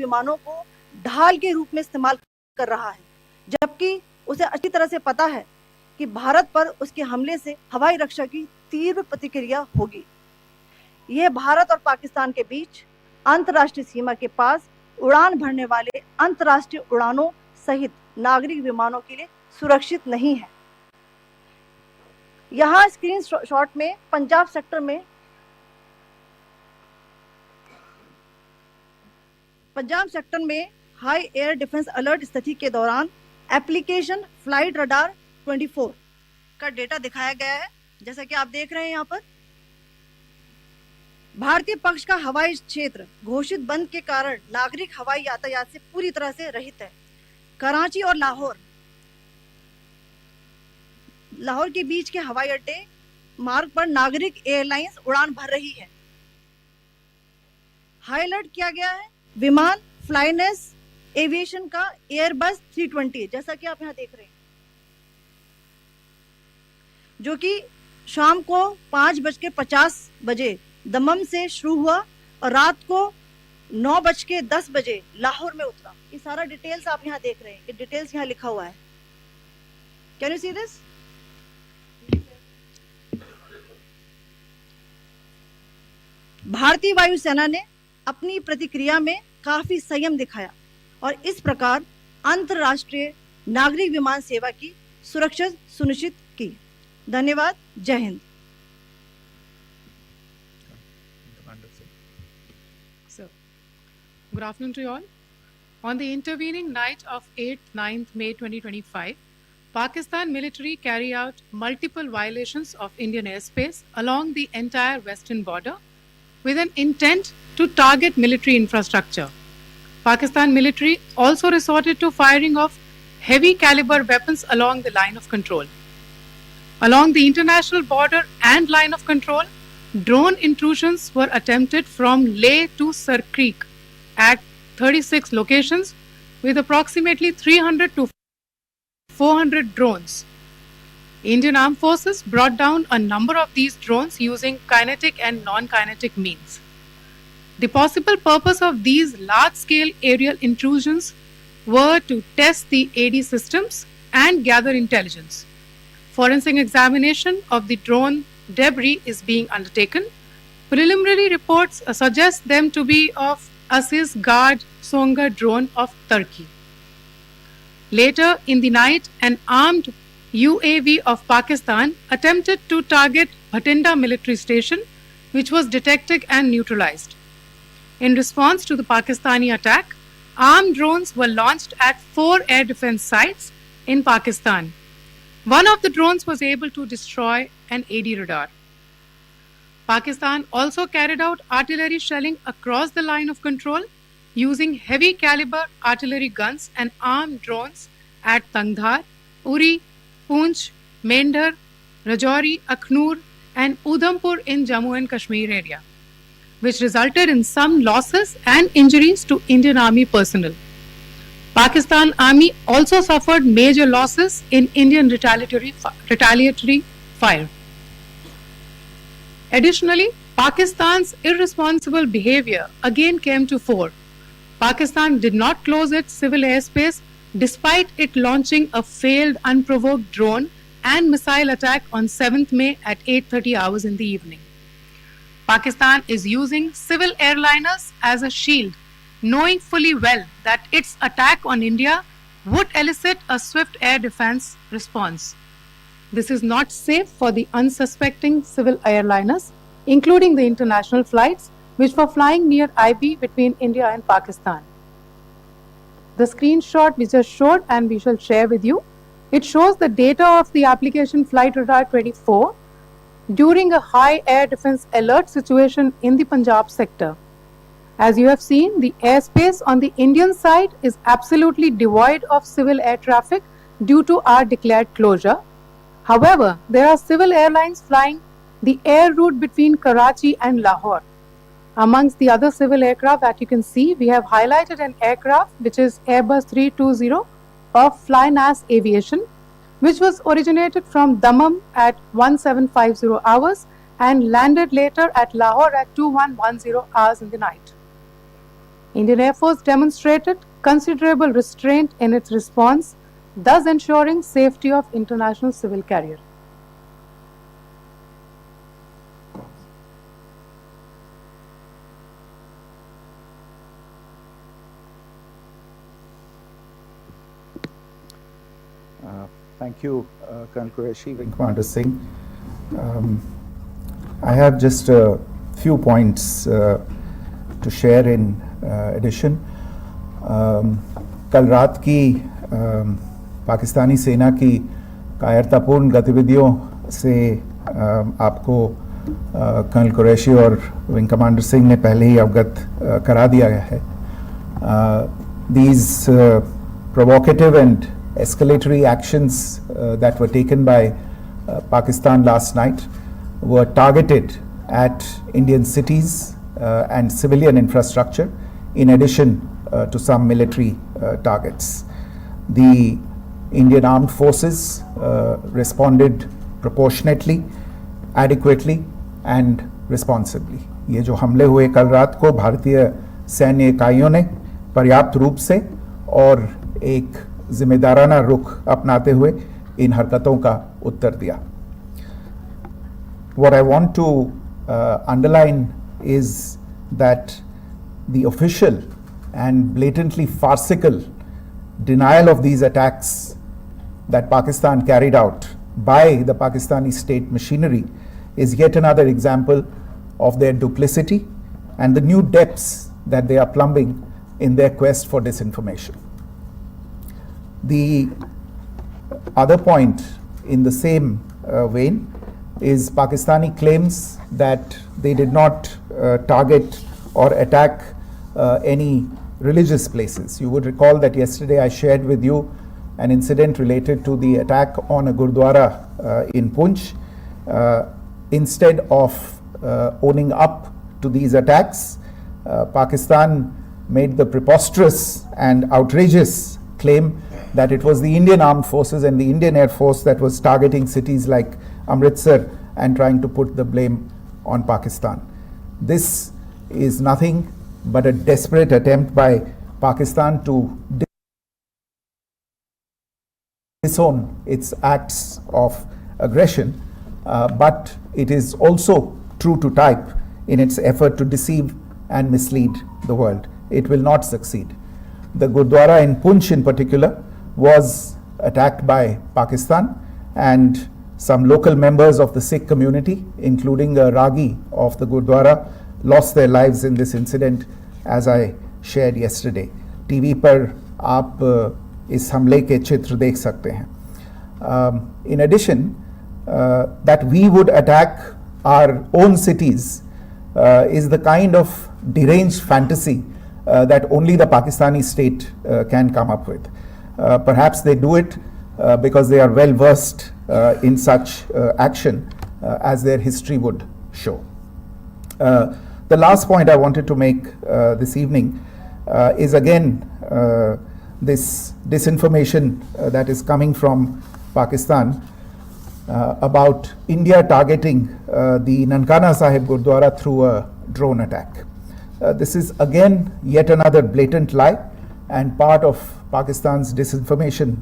विमानों को ढाल के रूप में इस्तेमाल कर रहा है, जबकि उसे अच्छी तरह से पता है कि भारत पर उसके हमले से हवाई रक्षा की तीव्र प्रतिक्रिया होगी। यह भारत और पाकिस्तान के बीच अंतर्राष्ट्रीय सीमा के पास उड़ान भरने वाले अंतर्राष्ट्रीय उड़ानों सहित नागरिक विमानों के लिए सुरक्षित नहीं है। यहाँ स्क्रीन शॉट में पंजाब सेक्टर में हाई एयर डिफेंस अलर्ट स्थिति के दौरान एप्लीकेशन फ्लाइट रडार 24 का डेटा दिखाया गया है। जैसा कि आप देख रहे हैं यहाँ पर भारतीय पक्ष का हवाई क्षेत्र घोषित बंद के कारण नागरिक हवाई यातायात से पूरी तरह से रहित है। कराची और लाहौर के बीच के हवाई अड्डे मार्ग पर नागरिक एयरलाइंस उड़ान भर रही है। हाई अलर्ट किया गया है विमान फ्लाइनेस एविएशन का एयरबस 320, जैसा कि आप यहाँ देख रहे हैं, जो कि शाम को 5:50 दमम से शुरू हुआ और रात को 9:10 लाहौर में उतरा। ये सारा डिटेल्स आप यहाँ देख रहे हैं, ये डिटेल्स यहाँ लिखा हुआ है। Can you see this? भारतीय वायुसेना ने अपनी प्रतिक्रिया में काफी संयम दिखाया और इस प्रकार अंतरराष्ट्रीय नागरिक विमान सेवा की सुरक्षा सुनिश्चित की। धन्यवाद। जय Hind. Good afternoon to you all. On the intervening night of 8th-9th May 2025, Pakistan military carried out multiple violations of Indian airspace along the entire western border with an intent to target military infrastructure. Pakistan military also resorted to firing of heavy caliber weapons along the line of control. Along the international border and line of control, drone intrusions were attempted from Leh to Sir Creek at 36 locations with approximately 300 to 400 drones. Indian Armed Forces brought down a number of these drones using kinetic and non-kinetic means. The possible purpose of these large-scale aerial intrusions were to test the AD systems and gather intelligence. Forensic examination of the drone debris is being undertaken. Preliminary reports suggest them to be of Aziz Guard Songa drone of Turkey. Later in the night, an armed UAV of Pakistan attempted to target Bhatinda military station, which was detected and neutralized. In response to the Pakistani attack, armed drones were launched at 4 air defense sites in Pakistan. One of the drones was able to destroy an AD radar. Pakistan also carried out artillery shelling across the line of control using heavy caliber artillery guns and armed drones at Tangdhar, Uri, Poonch, Mendhar, Rajouri, Akhnur and Udhampur in Jammu and Kashmir area, which resulted in some losses and injuries to Indian Army personnel. Pakistan Army also suffered major losses in Indian retaliatory fire. Additionally, Pakistan's irresponsible behavior again came to fore. Pakistan did not close its civil airspace despite it launching a failed unprovoked drone and missile attack on 7th May at 8:30 hours in the evening. Pakistan is using civil airliners as a shield, knowing fully well that its attack on India would elicit a swift air defense response. This is not safe for the unsuspecting civil airliners, including the international flights which were flying near IB between India and Pakistan. The screenshot we just showed and we shall share with you, it shows the data of the application Flight Radar 24 during a high air defense alert situation in the Punjab sector. As you have seen, the airspace on the Indian side is absolutely devoid of civil air traffic due to our declared closure. However, there are civil airlines flying the air route between Karachi and Lahore. Amongst the other civil aircraft that you can see, we have highlighted an aircraft which is Airbus 320 of Flynas Aviation, which was originated from Dammam at 1750 hours and landed later at Lahore at 2110 hours in the night. Indian Air Force demonstrated considerable restraint in its response, thus ensuring safety of international civil carrier. Thank you, Colonel Qureshi, Wing Commander Singh. I have just a few points to share in addition. कल रात की पाकिस्तानी सेना की कायरतापूर्ण गतिविधियों से आपको colonel Qureshi और विंग कमांडर सिंह ने पहले ही अवगत करा दिया गया है. These provocative and escalatory actions that were taken by Pakistan last night were targeted at Indian cities and civilian infrastructure, in addition to some military targets. The Indian Armed Forces responded proportionately, adequately and responsibly. ये जो हमले हुए कल रात को भारतीय सैन्य इकाइयों ने पर्याप्त रूप से और एक जिम्मेदाराना रुख अपनाते हुए इन हरकतों का उत्तर दिया. What I want to underline is that the official and blatantly farcical denial of these attacks that Pakistan carried out by the Pakistani state machinery is yet another example of their duplicity and the new depths that they are plumbing in their quest for disinformation. The other point in the same vein is Pakistani claims that they did not target or attack any religious places. You would recall that yesterday I shared with you an incident related to the attack on a Gurdwara in Poonch. Instead of owning up to these attacks, Pakistan made the preposterous and outrageous claim that it was the Indian Armed Forces and the Indian Air Force that was targeting cities like Amritsar and trying to put the blame on Pakistan. This is nothing but a desperate attempt by Pakistan to disown its acts of aggression, but it is also true to type in its effort to deceive and mislead the world. It will not succeed. The Gurdwara in Poonch in particular was attacked by Pakistan, and some local members of the Sikh community, including a Ragi of the Gurdwara, lost their lives in this incident, as I shared yesterday. TV पर आप इस हमले के चित्र देख सकते हैं. In addition, that we would attack our own cities is the kind of deranged fantasy that only the Pakistani state can come up with. Perhaps they do it because they are well versed in such action, as their history would show. The last point I wanted to make this evening is again this disinformation that is coming from Pakistan about India targeting the Nankana Sahib Gurdwara through a drone attack. This is again yet another blatant lie and part of Pakistan's disinformation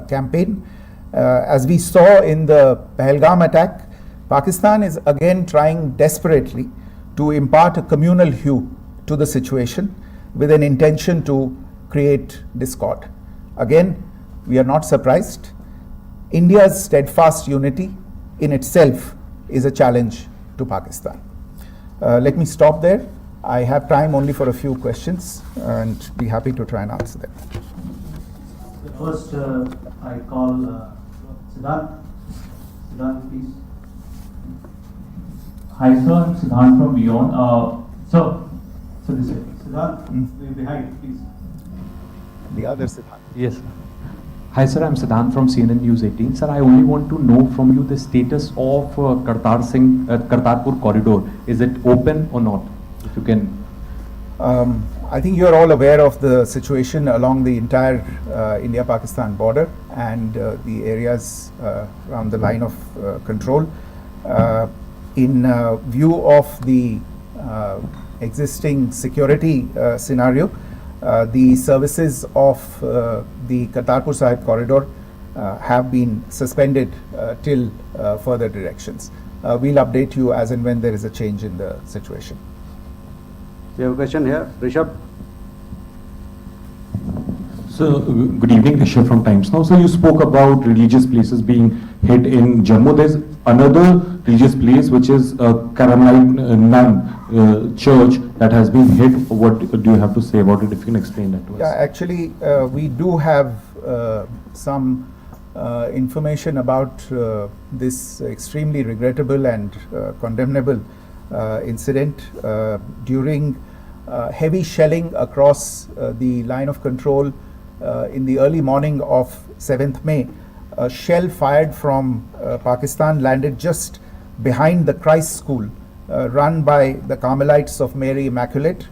campaign. As we saw in the Pahalgam attack, Pakistan is again trying desperately to impart a communal hue to the situation with an intention to create discord. Again, we are not surprised. India's steadfast unity in itself is a challenge to Pakistan. Let me stop there. I have time only for a few questions and be happy to try and answer them. First, I call Siddharth. Siddharth, please. Hi, sir. I'm Siddharth from Beyond. So this is Siddharth, behind, please. The other Siddharth. Yes. Hi, sir. I'm Siddharth from CNN News 18. Sir, I only want to know from you the status of Kartarpur corridor. Is it open or not? If you can. I think you're all aware of the situation along the entire India-Pakistan border and the areas around the line of control. In view of the existing security scenario, the services of the Kartarpur Sahib corridor have been suspended till further directions. We'll update you as and when there is a change in the situation. We have a question here. Rishabh. So, good evening, Rishabh from Times Now. So, you spoke about religious places being hit in Jammu. There's another religious place which is a Carmelite nun church that has been hit. What do you have to say about it, if you can explain that to us? Yeah, actually, we do have some information about this extremely regrettable and condemnable incident during heavy shelling across the line of control in the early morning of 7th May. A shell fired from Pakistan landed just behind the Christ School run by the Carmelites of Mary Immaculate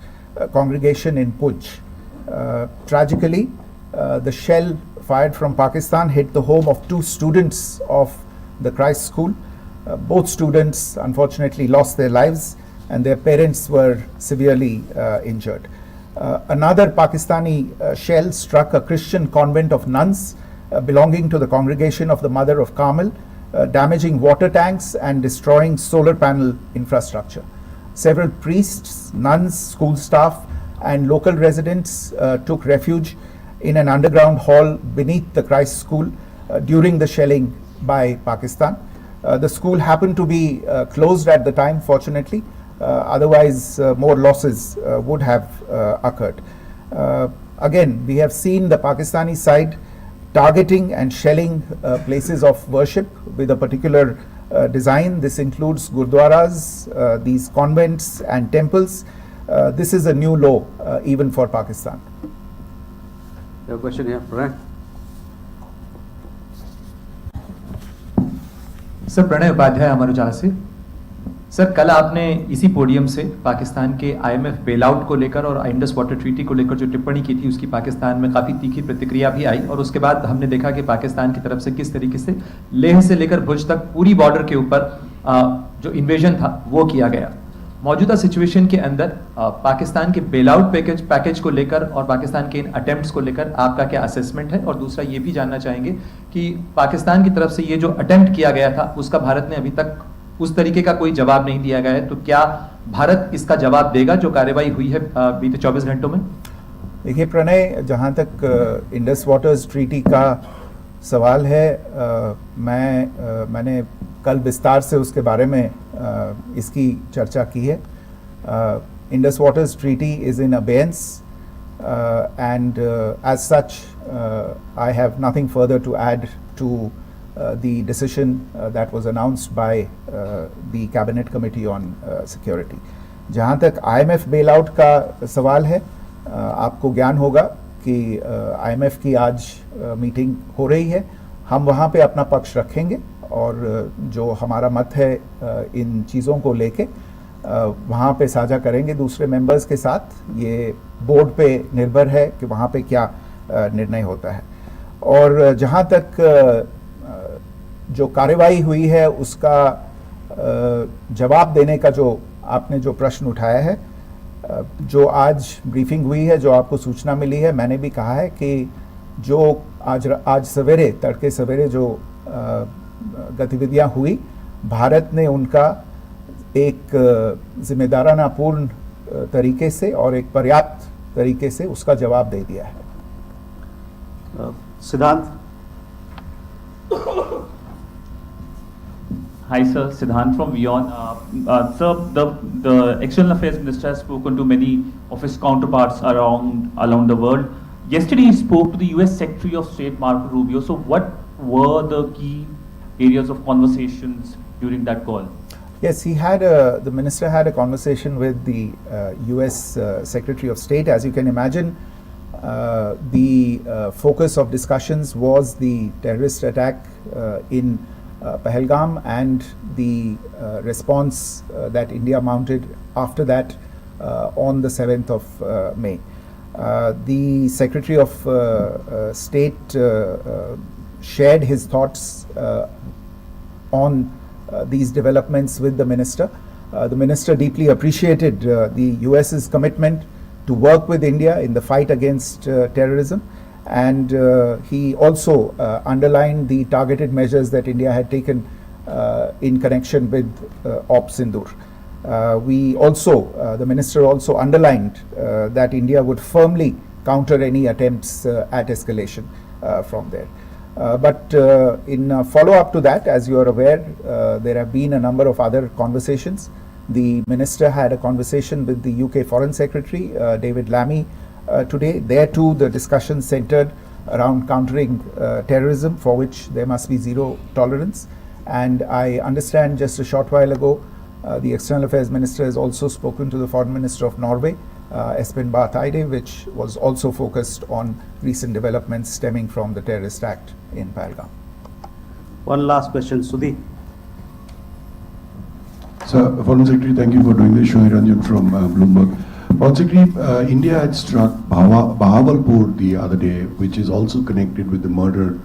congregation in Puj. Tragically, the shell fired from Pakistan hit the home of 2 students of the Christ School. Both students unfortunately lost their lives and their parents were severely injured. Another Pakistani shell struck a Christian convent of nuns belonging to the congregation of the Mother of Carmel, damaging water tanks and destroying solar panel infrastructure. Several priests, nuns, school staff and local residents took refuge in an underground hall beneath the Christ School during the shelling by Pakistan. The school happened to be closed at the time, fortunately. Otherwise, more losses would have occurred. Again, we have seen the Pakistani side targeting and shelling places of worship with a particular design. This includes gurdwaras, these convents and temples. This is a new low even for Pakistan. We have a question here. Pranay. Sir Pranay Upadhyay Amar Ujala से। Sir कल आपने इसी podium से पाकिस्तान के IMF bailout को लेकर और Indus water treaty को लेकर जो टिप्पणी की थी उसकी पाकिस्तान में काफ़ी तीखी प्रतिक्रिया भी आई और उसके बाद हमने देखा कि पाकिस्तान की तरफ से किस तरीके से लेह से लेकर भुज तक पूरी बॉर्डर के ऊपर जो इन्वेजन था वो किया गया। मौजूदा सिचुएशन के अंदर पाकिस्तान के बेलआउट पैकेज को लेकर और पाकिस्तान के इन अटेम्प्ट्स को लेकर आपका क्या असेसमेंट है? और दूसरा ये भी जानना चाहेंगे कि पाकिस्तान की तरफ से ये जो अटेम्प्ट किया गया था उसका भारत ने अभी तक उस तरीके का कोई जवाब नहीं दिया गया है, तो क्या भारत इसका जवाब देगा जो कार्रवाई हुई है बीते 24 घंटों में? देखिए प्रणय, जहाँ तक इंडस वाटर्स ट्रीटी का सवाल है, मैंने कल विस्तार से उसके बारे में इसकी चर्चा की है. Indus waters treaty is in abeyance and as such I have nothing further to add to the decision that was announced by the cabinet committee on security. जहाँ तक IMF bailout का सवाल है, आपको ज्ञान होगा कि IMF की आज मीटिंग हो रही है. हम वहाँ पे अपना पक्ष रखेंगे और जो हमारा मत है इन चीज़ों को लेके वहाँ पे साझा करेंगे दूसरे मेंबर्स के साथ. ये बोर्ड पे निर्भर है कि वहाँ पे क्या निर्णय होता है. और जहाँ तक जो कार्रवाई हुई है उसका जवाब देने का जो आपने जो प्रश्न उठाया है, जो आज ब्रीफिंग हुई है, जो आपको सूचना मिली है, मैंने भी कहा है कि जो आज सवेरे तड़के सवेरे जो गतिविधियाँ हुई, भारत ने उनका एक जिम्मेदाराना पूर्ण तरीके से और एक पर्याप्त तरीके से उसका जवाब दे दिया है. सिद्धांत. Hi sir, Siddhant from Beyond. Sir, the External Affairs Minister has spoken to many of his counterparts around the world. Yesterday he spoke to the US Secretary of State Marco Rubio. So what were the key areas of conversations during that call? Yes, the minister had a conversation with the US Secretary of State. As you can imagine, the focus of discussions was the terrorist attack in Pahalgam and the response that India mounted after that on the 7th of May. The Secretary of State shared his thoughts on these developments with the minister. The minister deeply appreciated the US's commitment to work with India in the fight against terrorism, and he also underlined the targeted measures that India had taken in connection with Op Sindoor. The minister also underlined that India would firmly counter any attempts at escalation from there. But in follow-up to that, as you are aware, there have been a number of other conversations. The minister had a conversation with the UK Foreign Secretary, David Lammy, today. There too, the discussion centered around countering terrorism, for which there must be zero tolerance. And I understand just a short while ago, the External Affairs Minister has also spoken to the Foreign Minister of Norway, Espen Barth Eide, which was also focused on recent developments stemming from the terrorist act in Pahalgam. One last question, Sudhi. Sir, Foreign Secretary, thank you for doing this. Shoyi Ranjan from Bloomberg. Foreign Secretary, India had struck Bahawalpur the other day, which is also connected with the murder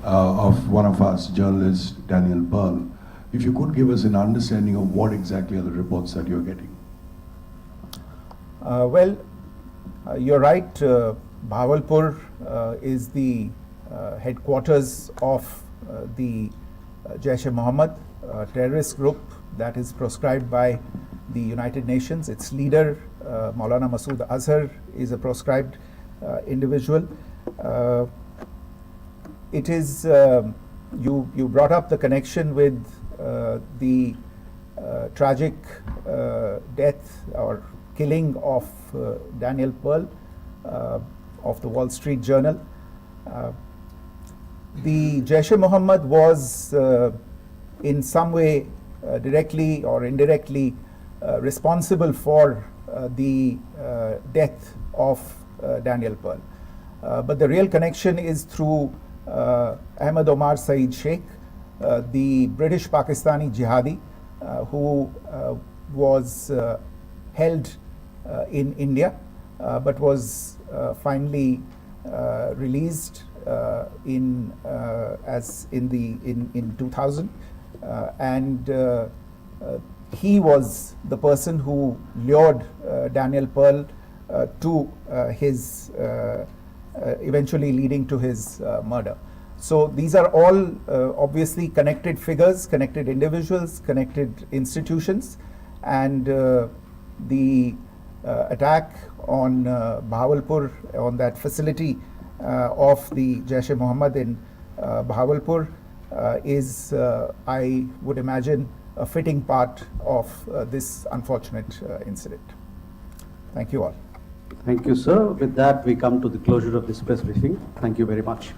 of one of us, journalist Daniel Pearl. If you could give us an understanding of what exactly are the reports that you're getting. You're right. Bahawalpur is the headquarters of the Jaish-e-Mohammed terrorist group that is proscribed by the United Nations. Its leader, Maulana Masood Azhar, is a proscribed individual. It is, you brought up the connection with the tragic death or killing of Daniel Pearl of the Wall Street Journal. The Jaish-e-Mohammed was in some way directly or indirectly responsible for the death of Daniel Pearl. But the real connection is through Ahmed Omar Saeed Sheikh, the British Pakistani jihadi who was held in India but was finally released in 2000, and he was the person who lured Daniel Pearl to his eventually leading to his murder. So these are all obviously connected figures, connected individuals, connected institutions, and the attack on Bahawalpur, on that facility of the Jaish-e-Mohammed in Bahawalpur is, I would imagine, a fitting part of this unfortunate incident. Thank you all. Thank you, sir. With that, we come to the closure of this press briefing. Thank you very much.